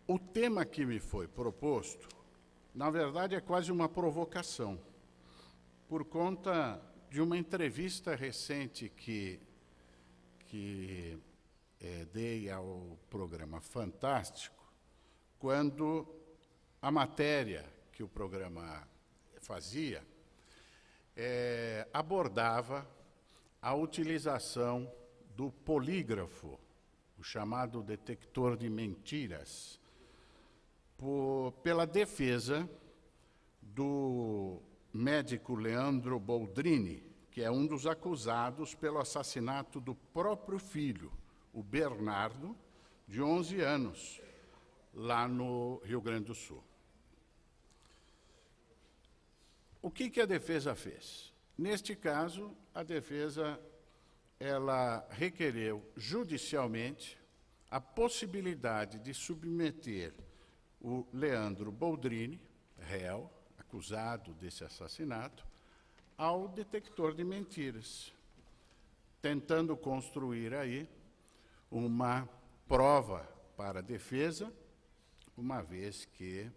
O tema que me foi proposto, na verdade, é quase uma provocação, por conta de uma entrevista recente que dei ao programa Fantástico, quando a matéria que o programa fazia abordava a utilização do polígrafo, o chamado detector de mentiras, pela defesa do médico Leandro Boldrini, que é um dos acusados pelo assassinato do próprio filho, o Bernardo, de 11 anos, lá no Rio Grande do Sul. O que a defesa fez? Neste caso, a defesa ela requereu judicialmente a possibilidade de submeter o Leandro Boldrini, réu, acusado desse assassinato, ao detector de mentiras, tentando construir aí uma prova para a defesa, uma vez que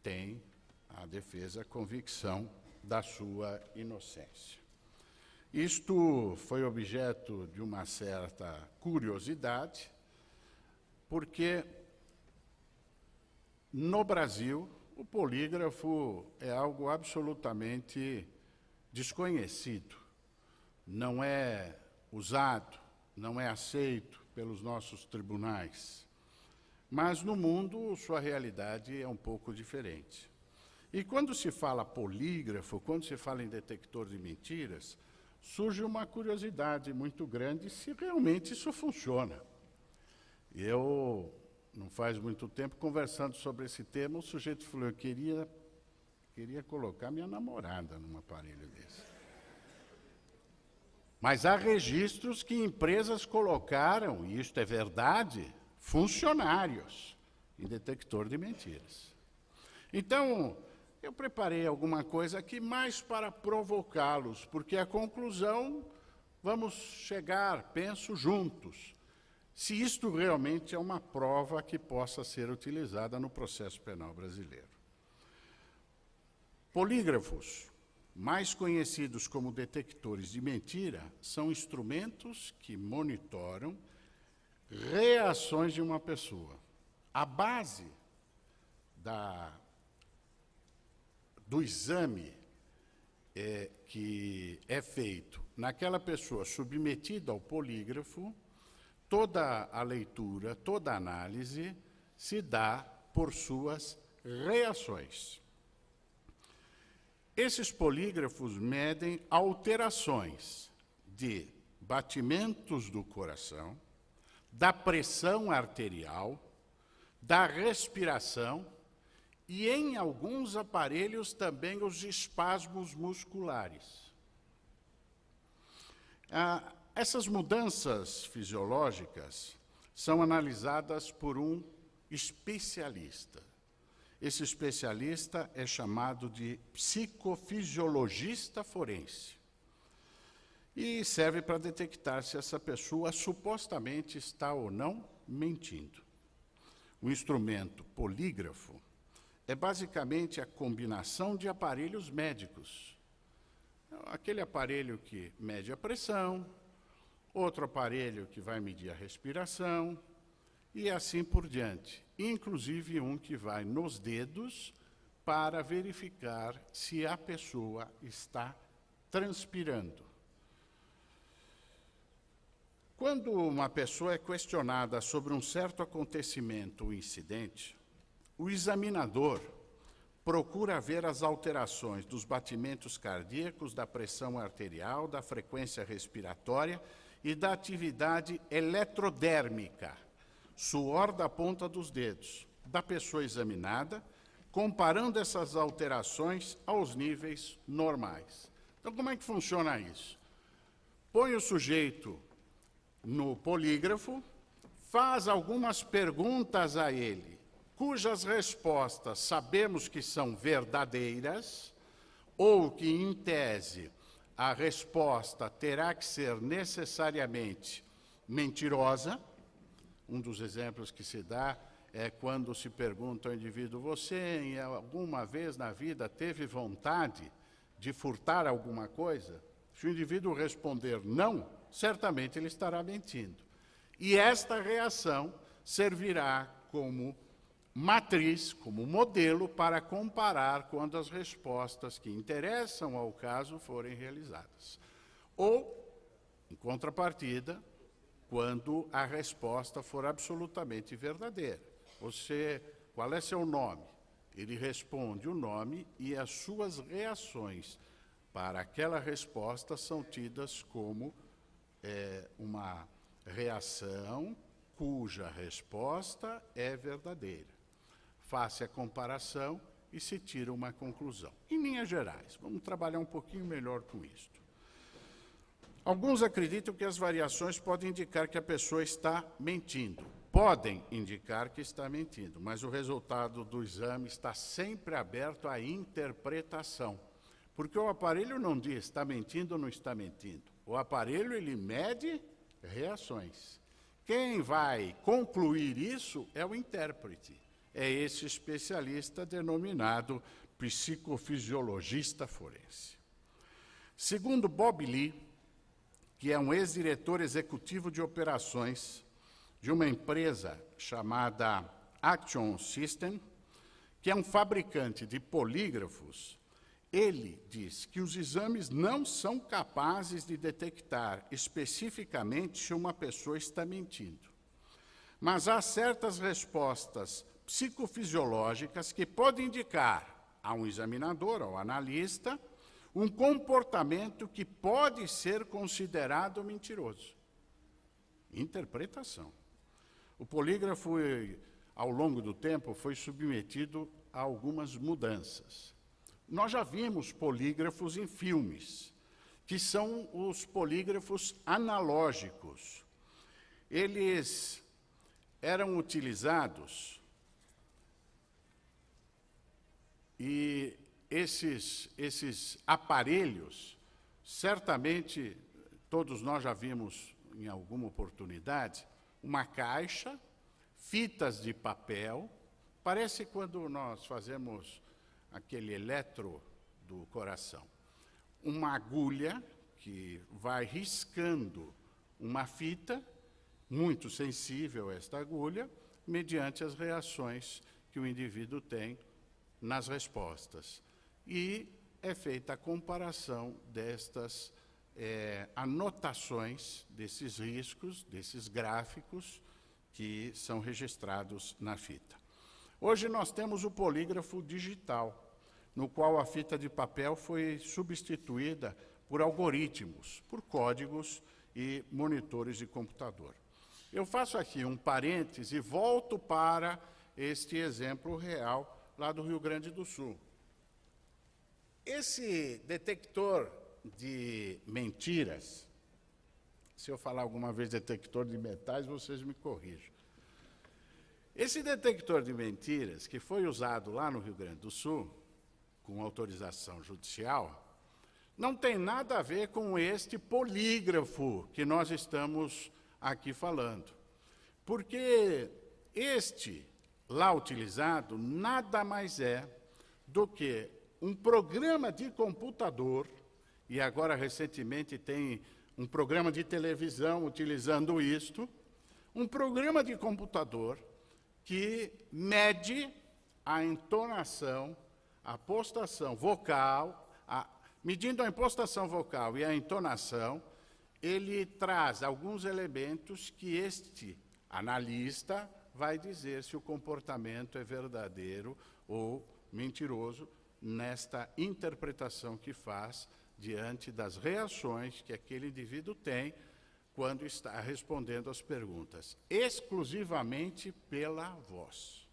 tem a defesa convicção da sua inocência. Isto foi objeto de uma certa curiosidade, porque no Brasil o polígrafo é algo absolutamente desconhecido, não é usado, não é aceito pelos nossos tribunais. Mas no mundo sua realidade é um pouco diferente. E quando se fala polígrafo, quando se fala em detector de mentiras, surge uma curiosidade muito grande se realmente isso funciona. Eu, não faz muito tempo, conversando sobre esse tema, o sujeito falou, eu queria colocar minha namorada num aparelho desse. Mas há registros que empresas colocaram, e isto é verdade, funcionários em detector de mentiras. Então, eu preparei alguma coisa aqui mais para provocá-los, porque a conclusão vamos chegar, penso, juntos, se isto realmente é uma prova que possa ser utilizada no processo penal brasileiro. Polígrafos, mais conhecidos como detectores de mentira, são instrumentos que monitoram reações de uma pessoa. A base do exame que é feito naquela pessoa submetida ao polígrafo, toda a leitura, toda a análise se dá por suas reações. Esses polígrafos medem alterações de batimentos do coração, da pressão arterial, da respiração e, em alguns aparelhos, também os espasmos musculares. Essas mudanças fisiológicas são analisadas por um especialista. Esse especialista é chamado de psicofisiologista forense e serve para detectar se essa pessoa supostamente está ou não mentindo. O instrumento polígrafo é basicamente a combinação de aparelhos médicos. Aquele aparelho que mede a pressão, outro aparelho que vai medir a respiração, e assim por diante. Inclusive um que vai nos dedos para verificar se a pessoa está transpirando. Quando uma pessoa é questionada sobre um certo acontecimento ou incidente, o examinador procura ver as alterações dos batimentos cardíacos, da pressão arterial, da frequência respiratória e da atividade eletrodérmica, suor da ponta dos dedos, da pessoa examinada, comparando essas alterações aos níveis normais. Então, como é que funciona isso? Põe o sujeito no polígrafo, faz algumas perguntas a ele, cujas respostas sabemos que são verdadeiras, ou que, em tese, a resposta terá que ser necessariamente mentirosa. Um dos exemplos que se dá é quando se pergunta ao indivíduo: você, em alguma vez na vida, teve vontade de furtar alguma coisa? Se o indivíduo responder não, certamente ele estará mentindo. E esta reação servirá como matriz, como modelo, para comparar quando as respostas que interessam ao caso forem realizadas. Ou, em contrapartida, quando a resposta for absolutamente verdadeira. Qual é seu nome? Ele responde o nome e as suas reações para aquela resposta são tidas como uma reação cuja resposta é verdadeira. Faça a comparação e se tira uma conclusão. Em linhas gerais, vamos trabalhar um pouquinho melhor com isto. Alguns acreditam que as variações podem indicar que a pessoa está mentindo. Podem indicar que está mentindo, mas o resultado do exame está sempre aberto à interpretação. Porque o aparelho não diz está mentindo ou não está mentindo. O aparelho, ele mede reações. Quem vai concluir isso é o intérprete. É esse especialista denominado psicofisiologista forense. Segundo Bob Lee, que é um ex-diretor executivo de operações de uma empresa chamada Action System, que é um fabricante de polígrafos, ele diz que os exames não são capazes de detectar especificamente se uma pessoa está mentindo. Mas há certas respostas psicofisiológicas que podem indicar a um examinador, ao analista, um comportamento que pode ser considerado mentiroso. Interpretação. O polígrafo, ao longo do tempo, foi submetido a algumas mudanças. Nós já vimos polígrafos em filmes, que são os polígrafos analógicos. Eles eram utilizados e esses aparelhos, certamente, todos nós já vimos em alguma oportunidade, uma caixa, fitas de papel, parece quando nós fazemos aquele eletro do coração. Uma agulha que vai riscando uma fita, muito sensível esta agulha, mediante as reações que o indivíduo tem nas respostas. E é feita a comparação destas anotações, desses riscos, desses gráficos que são registrados na fita. Hoje nós temos o polígrafo digital, no qual a fita de papel foi substituída por algoritmos, por códigos e monitores de computador. Eu faço aqui um parêntese e volto para este exemplo real lá do Rio Grande do Sul. Esse detector de mentiras, se eu falar alguma vez detector de metais, vocês me corrijam. Esse detector de mentiras, que foi usado lá no Rio Grande do Sul, com autorização judicial, não tem nada a ver com este polígrafo que nós estamos aqui falando. Porque este lá utilizado nada mais é do que um programa de computador, e agora recentemente tem um programa de televisão utilizando isto, um programa de computador que mede a entonação, a postação vocal, medindo a impostação vocal e a entonação, ele traz alguns elementos que este analista vai dizer se o comportamento é verdadeiro ou mentiroso nesta interpretação que faz diante das reações que aquele indivíduo tem quando está respondendo às perguntas, exclusivamente pela voz.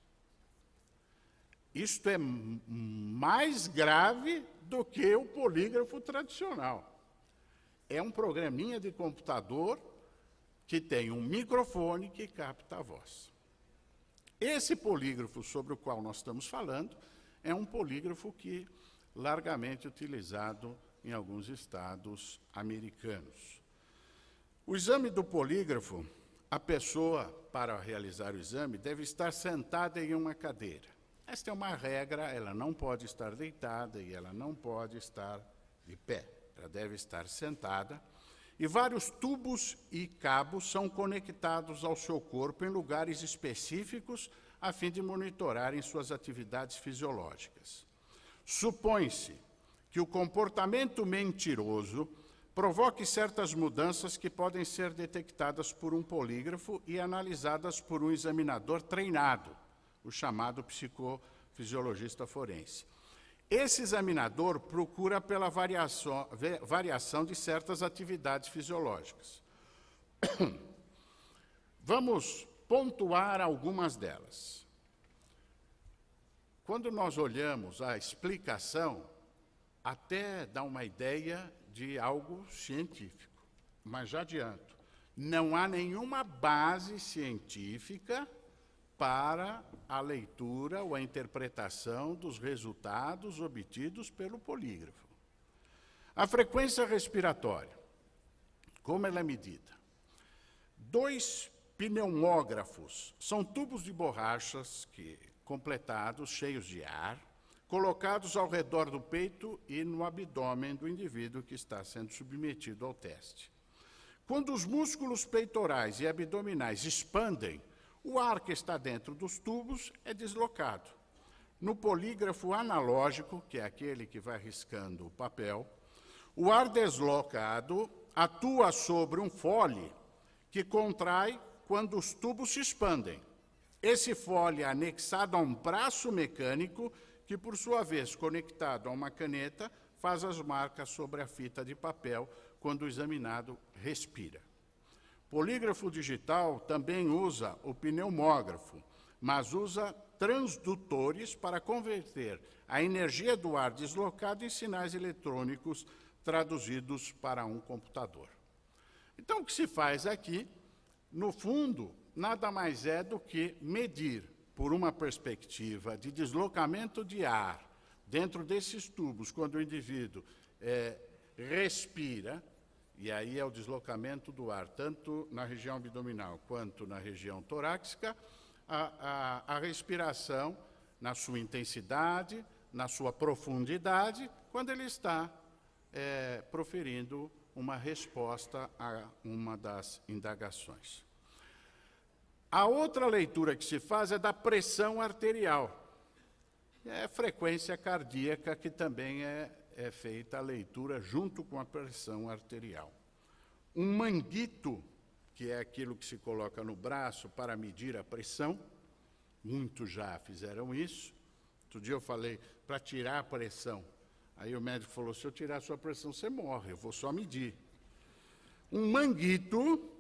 Isto é mais grave do que o polígrafo tradicional. É um programinha de computador que tem um microfone que capta a voz. Esse polígrafo sobre o qual nós estamos falando é um polígrafo que largamente utilizado em alguns estados americanos. O exame do polígrafo a pessoa, para realizar o exame, deve estar sentada em uma cadeira. Esta é uma regra, ela não pode estar deitada e ela não pode estar de pé. Ela deve estar sentada. E vários tubos e cabos são conectados ao seu corpo em lugares específicos a fim de monitorarem suas atividades fisiológicas. Supõe-se que o comportamento mentiroso provoque certas mudanças que podem ser detectadas por um polígrafo e analisadas por um examinador treinado, o chamado psicofisiologista forense. Esse examinador procura pela variação de certas atividades fisiológicas. Vamos pontuar algumas delas. Quando nós olhamos a explicação, até dá uma ideia de algo científico, mas já adianto, não há nenhuma base científica para a leitura ou a interpretação dos resultados obtidos pelo polígrafo. A frequência respiratória, como ela é medida? 2 pneumógrafos são tubos de borrachas completados, cheios de ar, colocados ao redor do peito e no abdômen do indivíduo que está sendo submetido ao teste. Quando os músculos peitorais e abdominais expandem, o ar que está dentro dos tubos é deslocado. No polígrafo analógico, que é aquele que vai riscando o papel, o ar deslocado atua sobre um fole que contrai quando os tubos se expandem. Esse fole é anexado a um braço mecânico que, por sua vez, conectado a uma caneta, faz as marcas sobre a fita de papel quando o examinado respira. Polígrafo digital também usa o pneumógrafo, mas usa transdutores para converter a energia do ar deslocado em sinais eletrônicos traduzidos para um computador. Então, o que se faz aqui, no fundo, nada mais é do que medir, por uma perspectiva de deslocamento de ar dentro desses tubos, quando o indivíduo respira, e aí é o deslocamento do ar, tanto na região abdominal quanto na região torácica, a respiração na sua intensidade, na sua profundidade, quando ele está proferindo uma resposta a uma das indagações. A outra leitura que se faz é da pressão arterial. É a frequência cardíaca que também é feita a leitura junto com a pressão arterial. Um manguito, que é aquilo que se coloca no braço para medir a pressão, muitos já fizeram isso. Outro dia eu falei, para tirar a pressão. Aí o médico falou, se eu tirar a sua pressão, você morre, eu vou só medir. Um manguito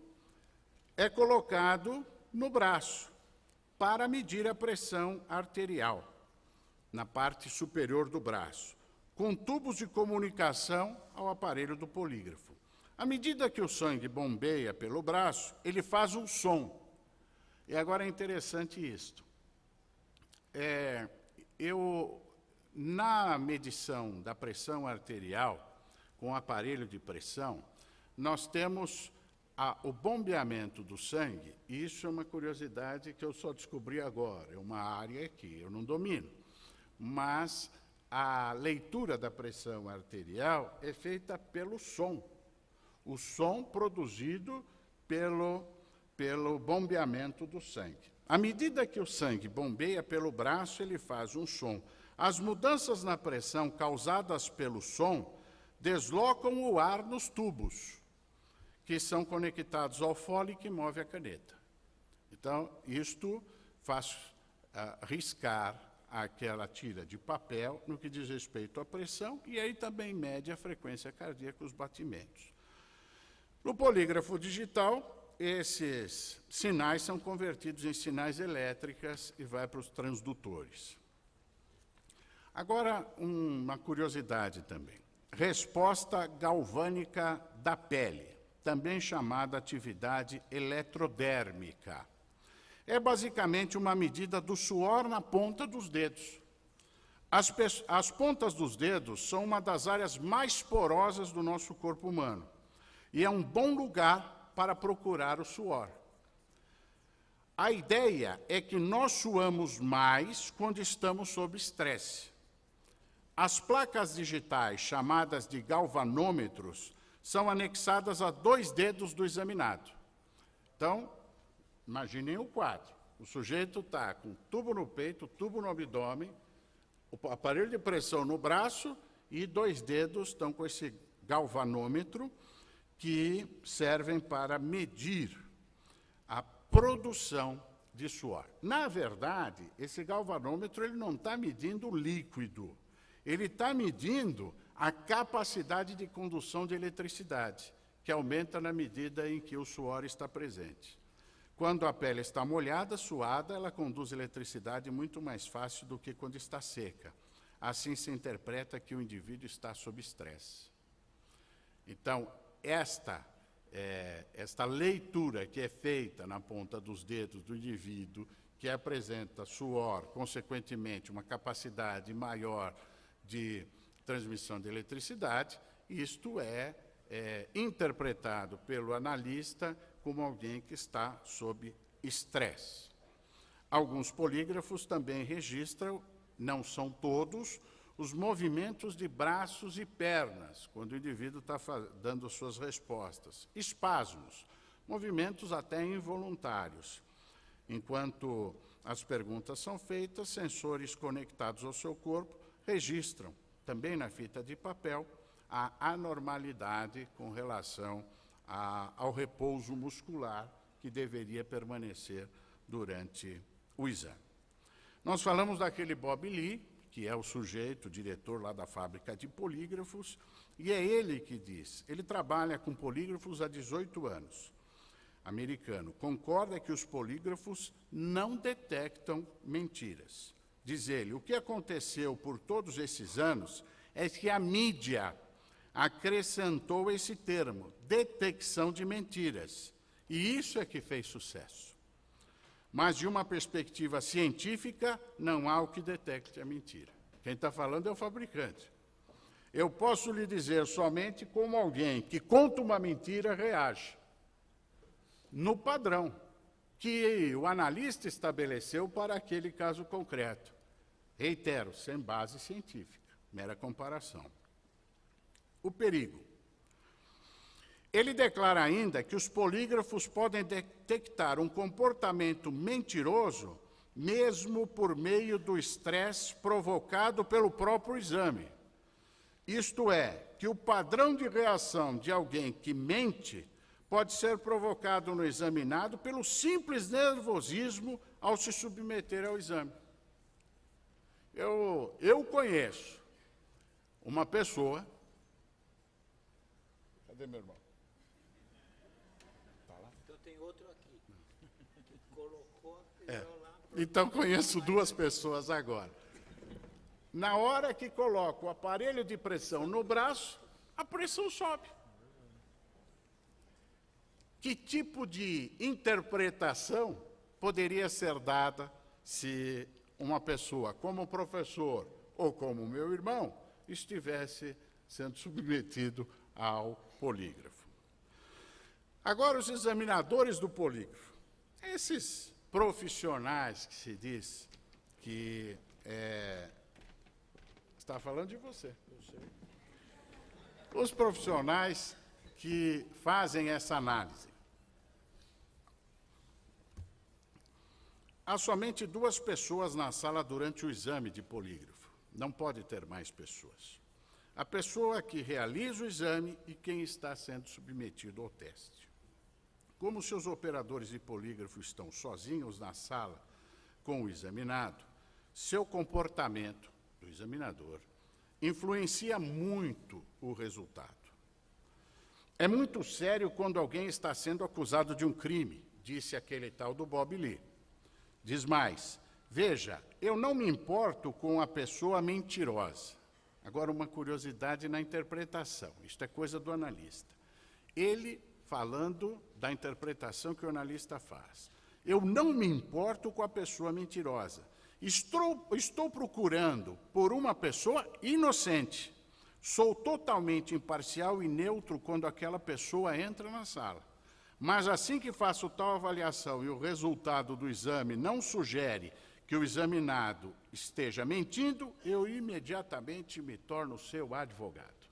é colocado no braço para medir a pressão arterial, na parte superior do braço, com tubos de comunicação ao aparelho do polígrafo. À medida que o sangue bombeia pelo braço, ele faz um som. E agora é interessante isto. Na medição da pressão arterial, com o aparelho de pressão, nós temos o bombeamento do sangue, e isso é uma curiosidade que eu só descobri agora, é uma área que eu não domino, mas a leitura da pressão arterial é feita pelo som, o som produzido pelo bombeamento do sangue. À medida que o sangue bombeia pelo braço, ele faz um som. As mudanças na pressão causadas pelo som deslocam o ar nos tubos, que são conectados ao fole que move a caneta. Então, isto faz riscar aquela tira de papel no que diz respeito à pressão, e aí também mede a frequência cardíaca, os batimentos. No polígrafo digital, esses sinais são convertidos em sinais elétricos e vai para os transdutores. Agora, uma curiosidade também. Resposta galvânica da pele, também chamada atividade eletrodérmica. É basicamente uma medida do suor na ponta dos dedos. As pontas dos dedos são uma das áreas mais porosas do nosso corpo humano e é um bom lugar para procurar o suor. A ideia é que nós suamos mais quando estamos sob estresse. As placas digitais, chamadas de galvanômetros, são anexadas a 2 dedos do examinado. Então, imaginem o quadro. O sujeito está com tubo no peito, tubo no abdômen, o aparelho de pressão no braço e 2 dedos estão com esse galvanômetro que servem para medir a produção de suor. Na verdade, esse galvanômetro ele não está medindo o líquido, ele está medindo a capacidade de condução de eletricidade, que aumenta na medida em que o suor está presente. Quando a pele está molhada, suada, ela conduz eletricidade muito mais fácil do que quando está seca. Assim se interpreta que o indivíduo está sob estresse. Então, esta leitura que é feita na ponta dos dedos do indivíduo, que apresenta suor, consequentemente, uma capacidade maior de transmissão de eletricidade, isto é interpretado pelo analista como alguém que está sob estresse. Alguns polígrafos também registram, não são todos, os movimentos de braços e pernas, quando o indivíduo está dando suas respostas. Espasmos, movimentos até involuntários. Enquanto as perguntas são feitas, sensores conectados ao seu corpo registram, também na fita de papel, a anormalidade com relação ao repouso muscular que deveria permanecer durante o exame. Nós falamos daquele Bob Lee, que é o sujeito, o diretor lá da fábrica de polígrafos, e é ele que diz, ele trabalha com polígrafos há 18 anos, americano, concorda que os polígrafos não detectam mentiras. Diz ele, o que aconteceu por todos esses anos é que a mídia acrescentou esse termo, detecção de mentiras. E isso é que fez sucesso. Mas, de uma perspectiva científica, não há o que detecte a mentira. Quem está falando é o fabricante. Eu posso lhe dizer somente como alguém que conta uma mentira reage. No padrão que o analista estabeleceu para aquele caso concreto. Reitero, sem base científica, mera comparação. O perigo. Ele declara ainda que os polígrafos podem detectar um comportamento mentiroso mesmo por meio do estresse provocado pelo próprio exame. Isto é, que o padrão de reação de alguém que mente pode ser provocado no examinado pelo simples nervosismo ao se submeter ao exame. Eu conheço uma pessoa... Cadê meu irmão? Tá lá? Então tem outro aqui, que colocou lá... Então conheço 2 pessoas agora. Na hora que coloca o aparelho de pressão no braço, a pressão sobe. Que tipo de interpretação poderia ser dada se uma pessoa, como o professor ou como o meu irmão, estivesse sendo submetido ao polígrafo? Agora, os examinadores do polígrafo, esses profissionais que se diz que... Está falando de você. Eu sei. Os profissionais que fazem essa análise. Há somente 2 pessoas na sala durante o exame de polígrafo. Não pode ter mais pessoas. A pessoa que realiza o exame e quem está sendo submetido ao teste. Como seus operadores de polígrafo estão sozinhos na sala com o examinado, seu comportamento do examinador influencia muito o resultado. É muito sério quando alguém está sendo acusado de um crime, disse aquele tal do Bob Lee. Diz mais, veja, eu não me importo com a pessoa mentirosa. Agora, uma curiosidade na interpretação, isto é coisa do analista. Ele falando da interpretação que o analista faz. Eu não me importo com a pessoa mentirosa. Estou procurando por uma pessoa inocente. Sou totalmente imparcial e neutro quando aquela pessoa entra na sala. Mas assim que faço tal avaliação e o resultado do exame não sugere que o examinado esteja mentindo, eu imediatamente me torno seu advogado.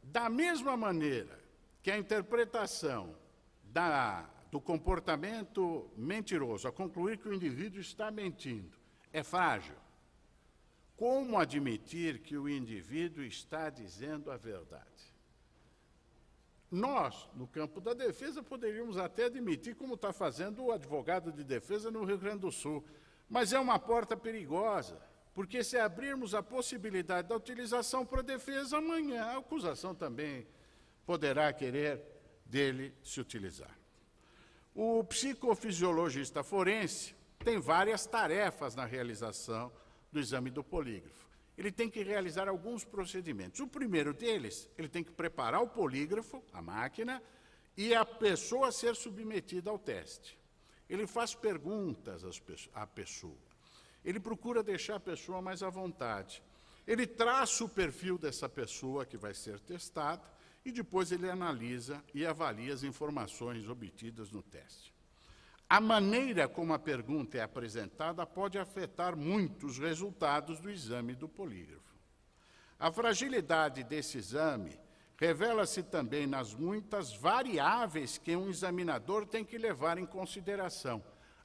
Da mesma maneira que a interpretação do comportamento mentiroso, a concluir que o indivíduo está mentindo, é frágil, como admitir que o indivíduo está dizendo a verdade? Nós, no campo da defesa, poderíamos até admitir, como está fazendo o advogado de defesa no Rio Grande do Sul, mas é uma porta perigosa, porque se abrirmos a possibilidade da utilização para a defesa, amanhã a acusação também poderá querer dele se utilizar. O psicofisiologista forense tem várias tarefas na realização do exame do polígrafo. Ele tem que realizar alguns procedimentos. O primeiro deles, ele tem que preparar o polígrafo, a máquina, e a pessoa ser submetida ao teste. Ele faz perguntas à pessoa. Ele procura deixar a pessoa mais à vontade. Ele traça o perfil dessa pessoa que vai ser testada e depois ele analisa e avalia as informações obtidas no teste. A maneira como a pergunta é apresentada pode afetar muito os resultados do exame do polígrafo. A fragilidade desse exame revela-se também nas muitas variáveis que um examinador tem que levar em consideração.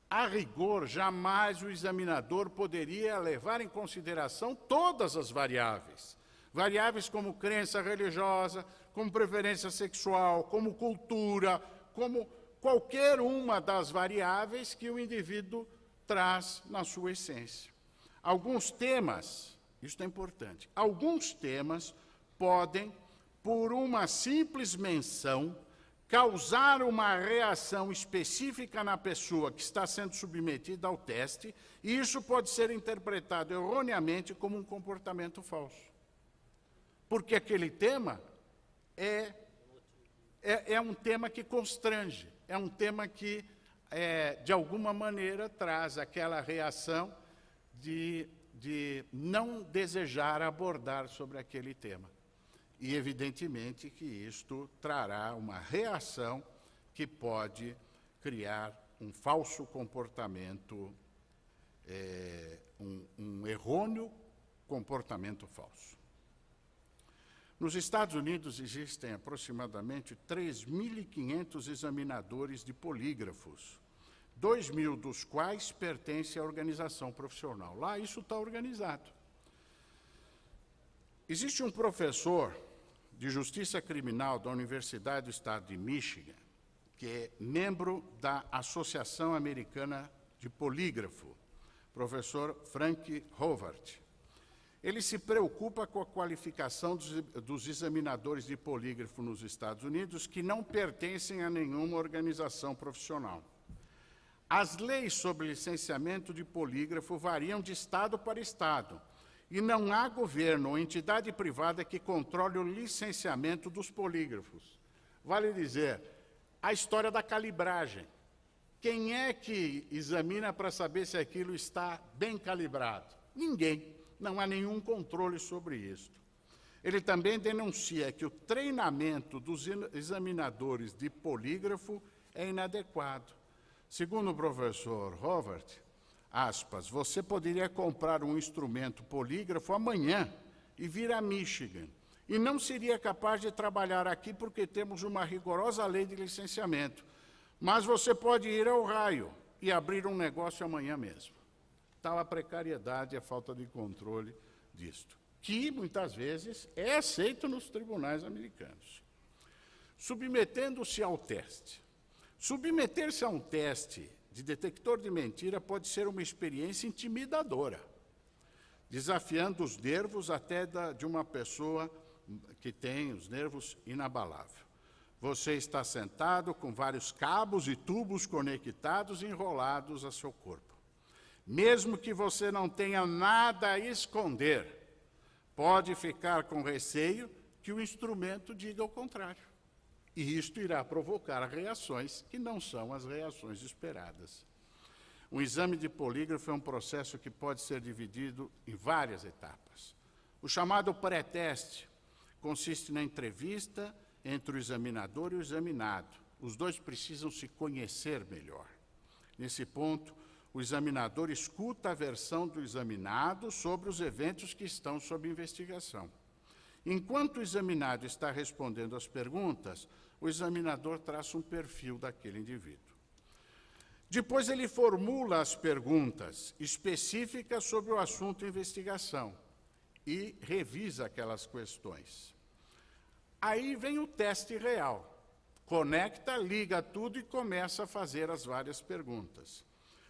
A rigor, jamais o examinador poderia levar em consideração todas as variáveis. Variáveis como crença religiosa, como preferência sexual, como cultura, como qualquer uma das variáveis que o indivíduo traz na sua essência. Alguns temas, isso é importante, alguns temas podem, por uma simples menção, causar uma reação específica na pessoa que está sendo submetida ao teste, e isso pode ser interpretado erroneamente como um comportamento falso. Porque aquele tema é um tema que constrange, é um tema que, de alguma maneira, traz aquela reação de não desejar abordar sobre aquele tema. E, evidentemente, que isto trará uma reação que pode criar um falso comportamento, um errôneo comportamento falso. Nos Estados Unidos existem aproximadamente 3.500 examinadores de polígrafos, 2.000 dos quais pertencem à organização profissional. Lá isso está organizado. Existe um professor de Justiça Criminal da Universidade do Estado de Michigan, que é membro da Associação Americana de Polígrafo, professor Frank Howard. Ele se preocupa com a qualificação dos examinadores de polígrafo nos Estados Unidos que não pertencem a nenhuma organização profissional. As leis sobre licenciamento de polígrafo variam de estado para estado, e não há governo ou entidade privada que controle o licenciamento dos polígrafos. Vale dizer, a história da calibragem. Quem é que examina para saber se aquilo está bem calibrado? Ninguém. Não há nenhum controle sobre isso. Ele também denuncia que o treinamento dos examinadores de polígrafo é inadequado. Segundo o professor Howard, aspas, você poderia comprar um instrumento polígrafo amanhã e vir a Michigan, e não seria capaz de trabalhar aqui porque temos uma rigorosa lei de licenciamento, mas você pode ir ao Ohio e abrir um negócio amanhã mesmo. Tal a precariedade e a falta de controle disto, que muitas vezes é aceito nos tribunais americanos. Submetendo-se ao teste. Submeter-se a um teste de detector de mentira pode ser uma experiência intimidadora, desafiando os nervos até de uma pessoa que tem os nervos inabaláveis. Você está sentado com vários cabos e tubos conectados e enrolados a seu corpo. Mesmo que você não tenha nada a esconder, pode ficar com receio que o instrumento diga o contrário. E isto irá provocar reações que não são as reações esperadas. Um exame de polígrafo é um processo que pode ser dividido em várias etapas. O chamado pré-teste consiste na entrevista entre o examinador e o examinado, Os dois precisam se conhecer melhor. Nesse ponto, o examinador escuta a versão do examinado sobre os eventos que estão sob investigação. Enquanto o examinado está respondendo às perguntas, o examinador traça um perfil daquele indivíduo. Depois ele formula as perguntas específicas sobre o assunto em investigação e revisa aquelas questões. Aí vem o teste real. Conecta, liga tudo e começa a fazer as várias perguntas.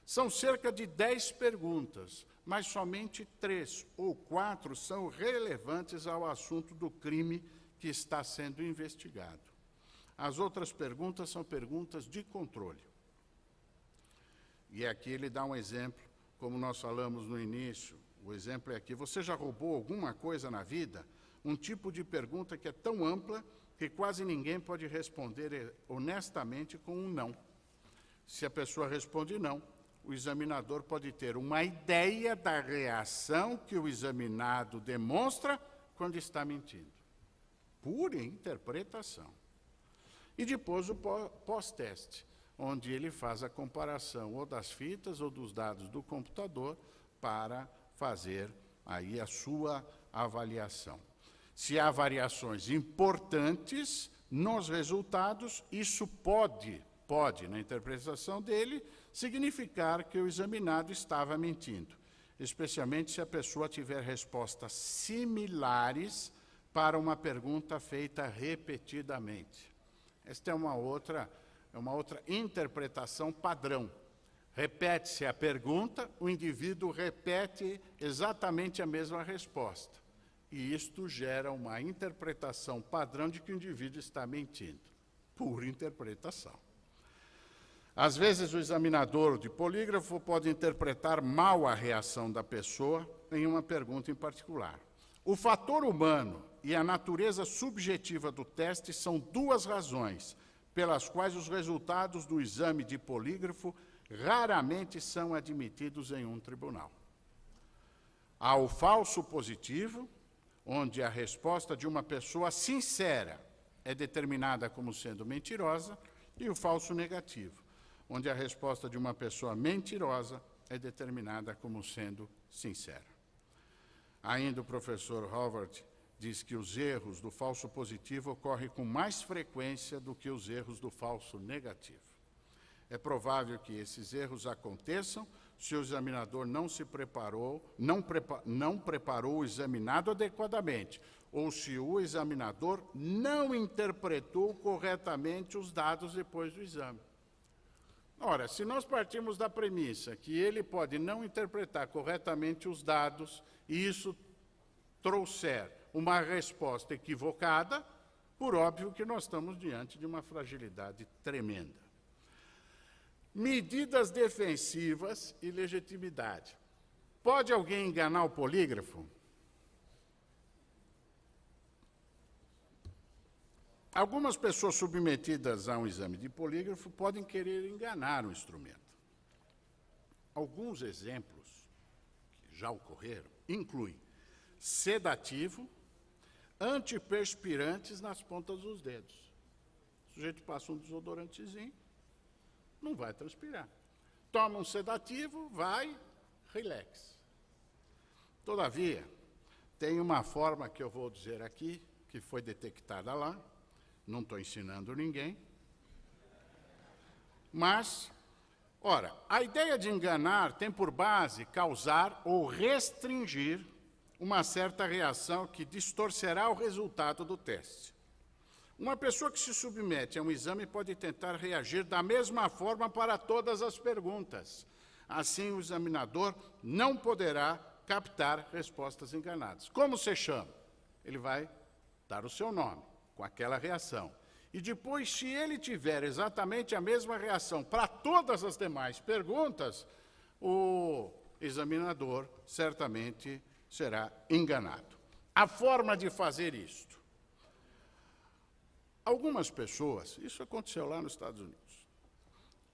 São cerca de 10 perguntas, mas somente 3 ou 4 são relevantes ao assunto do crime que está sendo investigado. As outras perguntas são perguntas de controle. E aqui ele dá um exemplo, como nós falamos no início. O exemplo é aqui: você já roubou alguma coisa na vida? Um tipo de pergunta que é tão ampla que quase ninguém pode responder honestamente com um não. Se a pessoa responde não, o examinador pode ter uma ideia da reação que o examinado demonstra quando está mentindo. Pura interpretação. E depois o pós-teste, onde ele faz a comparação ou das fitas ou dos dados do computador para fazer aí a sua avaliação. Se há variações importantes nos resultados, isso pode, na interpretação dele, significar que o examinado estava mentindo, especialmente se a pessoa tiver respostas similares para uma pergunta feita repetidamente. Esta é uma outra interpretação padrão. Repete-se a pergunta, o indivíduo repete exatamente a mesma resposta. E isto gera uma interpretação padrão de que o indivíduo está mentindo. Pura interpretação. Às vezes, o examinador de polígrafo pode interpretar mal a reação da pessoa em uma pergunta em particular. O fator humano e a natureza subjetiva do teste são duas razões pelas quais os resultados do exame de polígrafo raramente são admitidos em um tribunal. Há o falso positivo, onde a resposta de uma pessoa sincera é determinada como sendo mentirosa, e o falso negativo, onde a resposta de uma pessoa mentirosa é determinada como sendo sincera. Ainda o professor Howard diz que os erros do falso positivo ocorrem com mais frequência do que os erros do falso negativo. É provável que esses erros aconteçam se o examinador não preparou o examinado adequadamente, ou se o examinador não interpretou corretamente os dados depois do exame. Ora, se nós partimos da premissa que ele pode não interpretar corretamente os dados e isso trouxer uma resposta equivocada, por óbvio que nós estamos diante de uma fragilidade tremenda. Medidas defensivas e legitimidade. Pode alguém enganar o polígrafo? Algumas pessoas submetidas a um exame de polígrafo podem querer enganar o instrumento. Alguns exemplos que já ocorreram incluem sedativo, antiperspirantes nas pontas dos dedos. O sujeito passa um desodorantezinho, não vai transpirar. Toma um sedativo, vai, relax. Todavia, tem uma forma que eu vou dizer aqui, que foi detectada lá, não estou ensinando ninguém, mas, ora, a ideia de enganar tem por base causar ou restringir uma certa reação que distorcerá o resultado do teste. Uma pessoa que se submete a um exame pode tentar reagir da mesma forma para todas as perguntas. Assim, o examinador não poderá captar respostas enganadas. Como se chama? Ele vai dar o seu nome, com aquela reação. E depois, se ele tiver exatamente a mesma reação para todas as demais perguntas, o examinador certamente será enganado. A forma de fazer isto. Algumas pessoas, isso aconteceu lá nos Estados Unidos,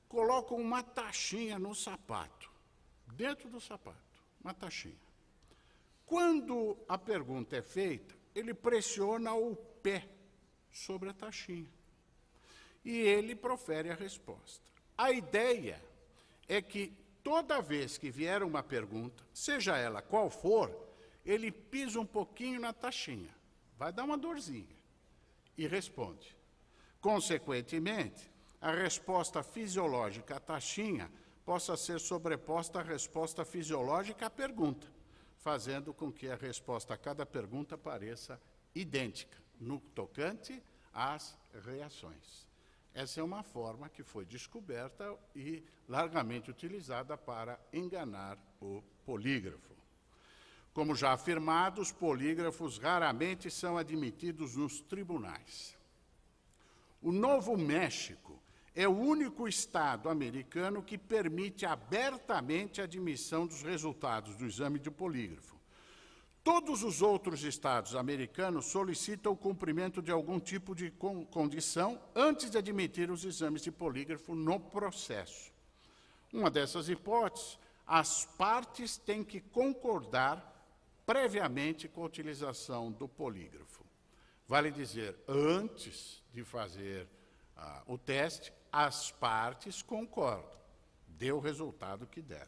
colocam uma taxinha no sapato, dentro do sapato, uma taxinha. Quando a pergunta é feita, ele pressiona o pé sobre a taxinha. e ele profere a resposta. A ideia é que toda vez que vier uma pergunta, seja ela qual for, ele pisa um pouquinho na taxinha, vai dar uma dorzinha e responde. Consequentemente, a resposta fisiológica à taxinha possa ser sobreposta à resposta fisiológica à pergunta, fazendo com que a resposta a cada pergunta pareça idêntica no tocante às reações. Essa é uma forma que foi descoberta e largamente utilizada para enganar o polígrafo. Como já afirmado, os polígrafos raramente são admitidos nos tribunais. O Novo México é o único estado americano que permite abertamente a admissão dos resultados do exame de polígrafo. Todos os outros estados americanos solicitam o cumprimento de algum tipo de condição antes de admitir os exames de polígrafo no processo. Uma dessas hipóteses, as partes têm que concordar previamente com a utilização do polígrafo. Vale dizer, antes de fazer o teste, as partes concordam, dê o resultado que der.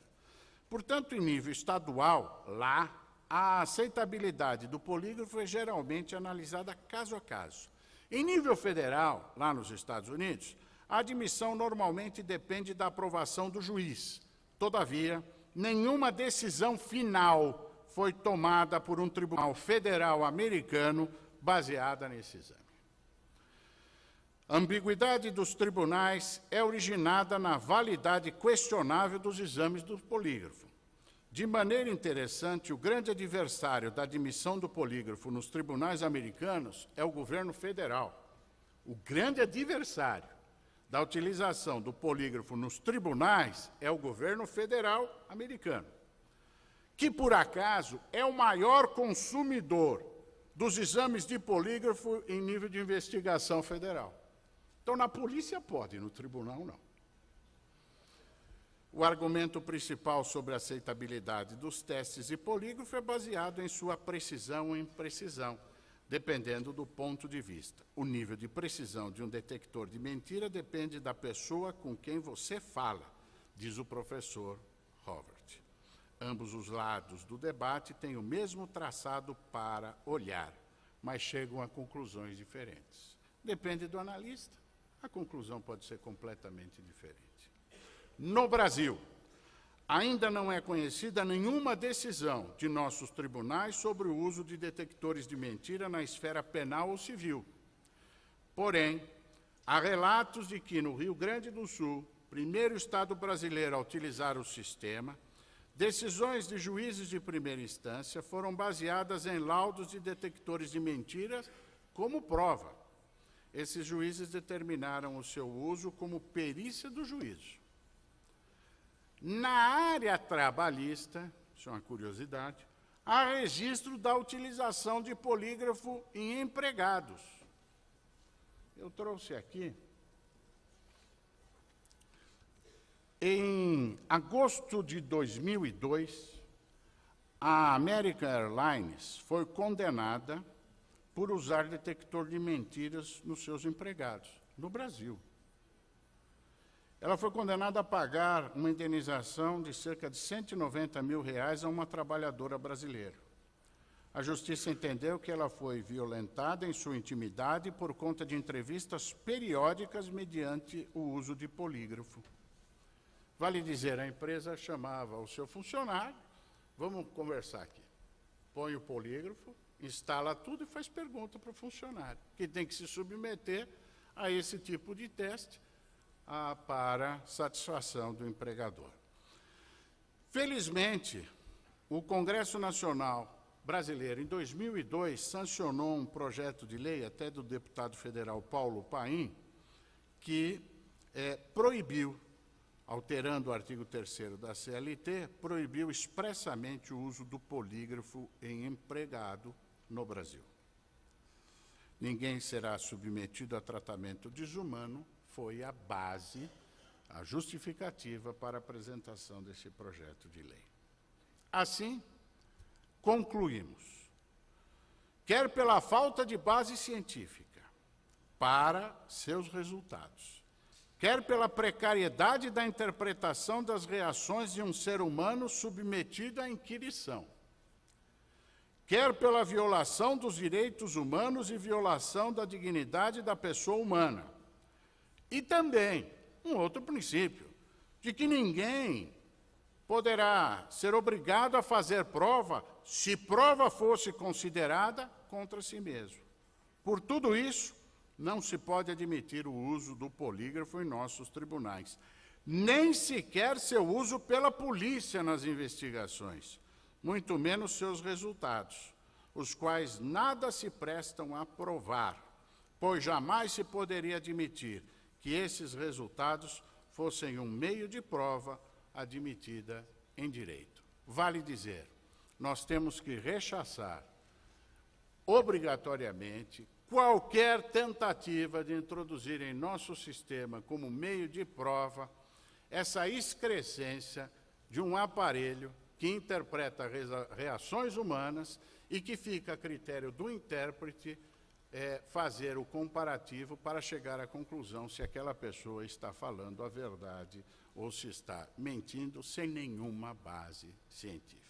Portanto, em nível estadual, lá, a aceitabilidade do polígrafo é geralmente analisada caso a caso. Em nível federal, lá nos Estados Unidos, a admissão normalmente depende da aprovação do juiz. Todavia, nenhuma decisão final foi tomada por um tribunal federal americano baseada nesse exame. A ambiguidade dos tribunais é originada na validade questionável dos exames do polígrafo. De maneira interessante, o grande adversário da admissão do polígrafo nos tribunais americanos é o governo federal. O grande adversário da utilização do polígrafo nos tribunais é o governo federal americano, que, por acaso, é o maior consumidor dos exames de polígrafo em nível de investigação federal. Então, na polícia pode, no tribunal não. O argumento principal sobre a aceitabilidade dos testes de polígrafo é baseado em sua precisão ou imprecisão, dependendo do ponto de vista. O nível de precisão de um detector de mentira depende da pessoa com quem você fala, diz o professor Howard. Ambos os lados do debate têm o mesmo traçado para olhar, mas chegam a conclusões diferentes. Depende do analista, a conclusão pode ser completamente diferente. No Brasil, ainda não é conhecida nenhuma decisão de nossos tribunais sobre o uso de detectores de mentira na esfera penal ou civil. Porém, há relatos de que no Rio Grande do Sul, primeiro estado brasileiro a utilizar o sistema, decisões de juízes de primeira instância foram baseadas em laudos de detectores de mentiras como prova. Esses juízes determinaram o seu uso como perícia do juízo. Na área trabalhista, isso é uma curiosidade, há registro da utilização de polígrafo em empregados. Eu trouxe aqui. Em agosto de 2002, a American Airlines foi condenada por usar detector de mentiras nos seus empregados, no Brasil. Ela foi condenada a pagar uma indenização de cerca de R$190 mil a uma trabalhadora brasileira. A Justiça entendeu que ela foi violentada em sua intimidade por conta de entrevistas periódicas mediante o uso de polígrafo. Vale dizer, a empresa chamava o seu funcionário, vamos conversar aqui. Põe o polígrafo, instala tudo e faz pergunta para o funcionário, que tem que se submeter a esse tipo de teste para satisfação do empregador. Felizmente, o Congresso Nacional Brasileiro, em 2002, sancionou um projeto de lei, até do deputado federal Paulo Paim, que proibiu, alterando o artigo 3º da CLT, proibiu expressamente o uso do polígrafo em empregado no Brasil. Ninguém será submetido a tratamento desumano, foi a base, a justificativa para a apresentação desse projeto de lei. Assim, concluímos, quer pela falta de base científica, para seus resultados, quer pela precariedade da interpretação das reações de um ser humano submetido à inquirição, quer pela violação dos direitos humanos e violação da dignidade da pessoa humana. E também um outro princípio, de que ninguém poderá ser obrigado a fazer prova, se prova fosse considerada, contra si mesmo. Por tudo isso, não se pode admitir o uso do polígrafo em nossos tribunais, nem sequer seu uso pela polícia nas investigações, muito menos seus resultados, os quais nada se prestam a provar, pois jamais se poderia admitir que esses resultados fossem um meio de prova admitida em direito. Vale dizer, nós temos que rechaçar obrigatoriamente qualquer tentativa de introduzir em nosso sistema como meio de prova essa excrescência de um aparelho que interpreta reações humanas e que fica a critério do intérprete fazer o comparativo para chegar à conclusão se aquela pessoa está falando a verdade ou se está mentindo sem nenhuma base científica.